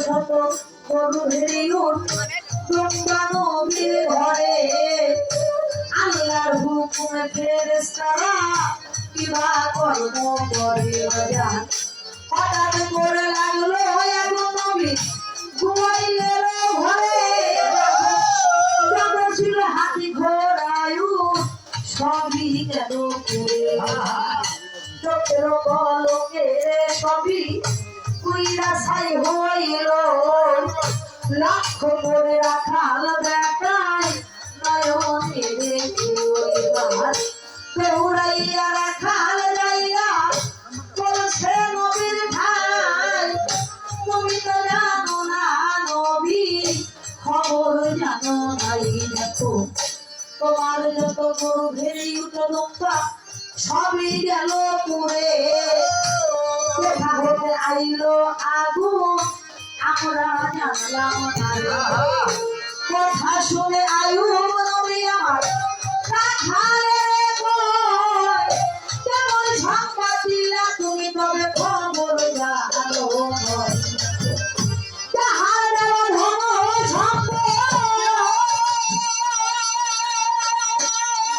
শত গরু হেরিউন তোমরা নবীর ঘরে আল্লাহর হুকুমে ফেরেশতারা কিবা কর্ম করে বাজার হঠাৎ করে লাগলো এগো নবী ঘুমাইলের ঘরে যত ছিল হাতি ঘোড়ায়ু সবই গেল পুড়ে চোখের পলকে সবই কুইরা ছাই হইল লক্ষ করে রাখাল বেটায় নয়নে দেখিবার দৌড়াইয়া রাখাল যাইয়া বলছে নবীর ভাই তুমি তো জানো না নবী খবর জানো নাই দেখো তোমার যত গরু ভেরি উঠো লোকটা সবই গেল পুড়ে কোথা হতে আইলো আগুন আমরা জানলাম না কথা শুনে